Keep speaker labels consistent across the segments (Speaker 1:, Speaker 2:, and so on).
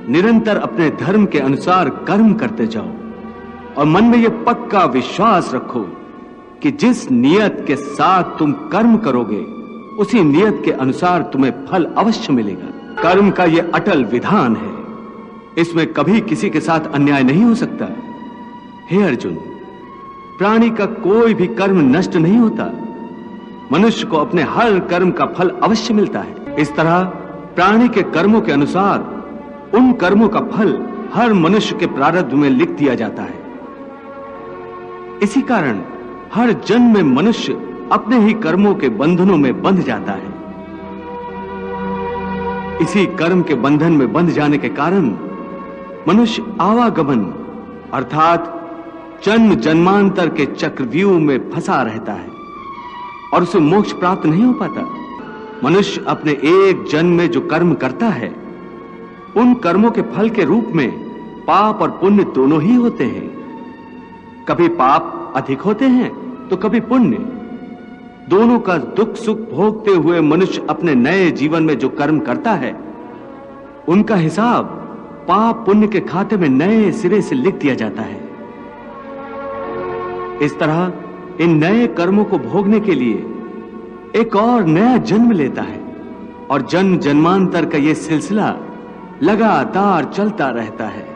Speaker 1: निरंतर अपने धर्म के अनुसार कर्म करते जाओ और मन में यह पक्का विश्वास रखो कि जिस नियत के साथ तुम कर्म करोगे उसी नियत के अनुसार तुम्हें फल अवश्य मिलेगा। कर्म का यह अटल विधान है, इसमें कभी किसी के साथ अन्याय नहीं हो सकता। हे अर्जुन, प्राणी का कोई भी कर्म नष्ट नहीं होता। मनुष्य को अपने हर कर्म का फल अवश्य मिलता है। इस तरह प्राणी के कर्मों के अनुसार उन कर्मों का फल हर मनुष्य के प्रारब्ध में लिख दिया जाता है। इसी कारण हर जन्म में मनुष्य अपने ही कर्मों के बंधनों में बंध जाता है। इसी कर्म के बंधन में बंध जाने के कारण मनुष्य आवागमन अर्थात जन्म जन्मांतर के चक्रव्यूह में फंसा रहता है और उसे मोक्ष प्राप्त नहीं हो पाता। मनुष्य अपने एक जन्म में जो कर्म करता है उन कर्मों के फल के रूप में पाप और पुण्य दोनों ही होते हैं। कभी पाप अधिक होते हैं तो कभी पुण्य। दोनों का दुख सुख भोगते हुए मनुष्य अपने नए जीवन में जो कर्म करता है उनका हिसाब पाप पुण्य के खाते में नए सिरे से लिख दिया जाता है। इस तरह इन नए कर्मों को भोगने के लिए एक और नया जन्म लेता है और जन्म जन्मांतर का यह सिलसिला लगातार चलता रहता है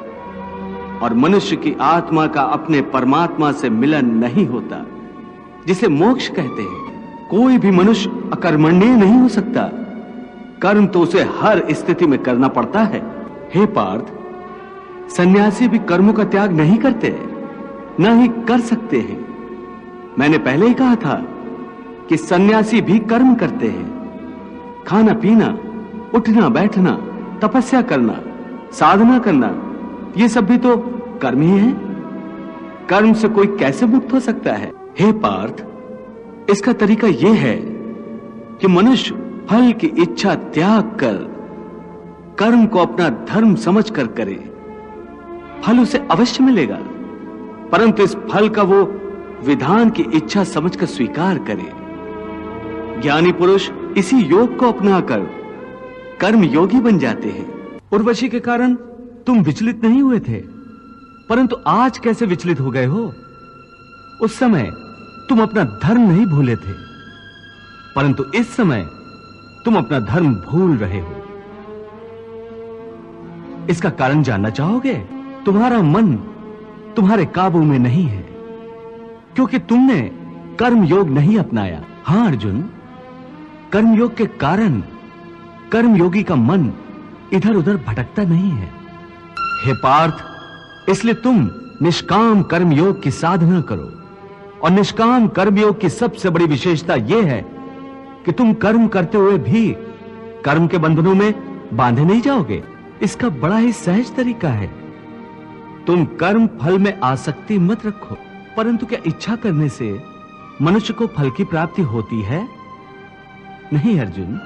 Speaker 1: और मनुष्य की आत्मा का अपने परमात्मा से मिलन नहीं होता, जिसे मोक्ष कहते हैं। कोई भी मनुष्य अकर्मण्य नहीं हो सकता। कर्म तो उसे हर स्थिति में करना पड़ता है। हे पार्थ, सन्यासी भी कर्मों का त्याग नहीं करते, न ही कर सकते हैं। मैंने पहले ही कहा था कि सन्यासी भी कर्म करते हैं। खाना पीना, उठना बैठना, तपस्या करना, साधना करना, ये सब भी तो कर्म ही है। कर्म से कोई कैसे मुक्त हो सकता है? हे पार्थ, इसका तरीका यह है कि मनुष्य फल की इच्छा त्याग कर कर्म को अपना धर्म समझकर करे। फल उसे अवश्य मिलेगा, परंतु इस फल का वो विधान की इच्छा समझकर स्वीकार करे। ज्ञानी पुरुष इसी योग को अपनाकर कर्म योगी बन जाते हैं। उर्वशी के कारण तुम विचलित नहीं हुए थे, परंतु आज कैसे विचलित हो गए हो? उस समय तुम अपना धर्म नहीं भूले थे, परंतु इस समय तुम अपना धर्म भूल रहे हो। इसका कारण जानना चाहोगे? तुम्हारा मन तुम्हारे काबू में नहीं है, क्योंकि तुमने कर्म योग नहीं अपनाया। हां अर्जुन, कर्म योग के कारण कर्मयोगी का मन इधर उधर भटकता नहीं है। हे पार्थ, इसलिए तुम निष्काम कर्म योग की साधना करो। और निष्काम कर्मयोग की सबसे बड़ी विशेषता यह है कि तुम कर्म करते हुए भी कर्म के बंधनों में बांधे नहीं जाओगे। इसका बड़ा ही सहज तरीका है। तुम कर्म फल में आसक्ति मत रखो, परंतु क्या इच्छा करने से मनुष्य को फल की प्राप्ति होती है? नहीं अर्जुन,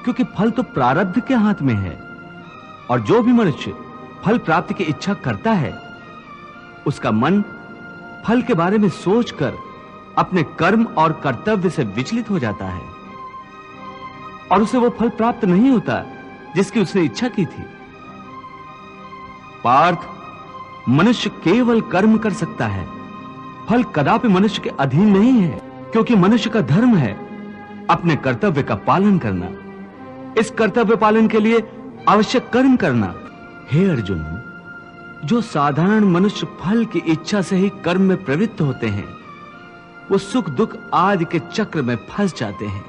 Speaker 1: क्योंकि फल तो प्रारब्ध के हाथ में है और जो भी मनुष्य फल प्राप्ति की इच्छा करता है उसका मन फल के बारे में सोचकर अपने कर्म और कर्तव्य से विचलित हो जाता है और उसे वो फल प्राप्त नहीं होता जिसकी उसने इच्छा की थी। पार्थ, मनुष्य केवल कर्म कर सकता है, फल कदापि मनुष्य के अधीन नहीं है, क्योंकि मनुष्य का धर्म है अपने कर्तव्य का पालन करना। इस कर्तव्य पालन के लिए आवश्यक कर्म करना। हे अर्जुन, जो साधारण मनुष्य फल की इच्छा से ही कर्म में प्रवृत्त होते हैं वो सुख दुख आदि के चक्र में फंस जाते हैं।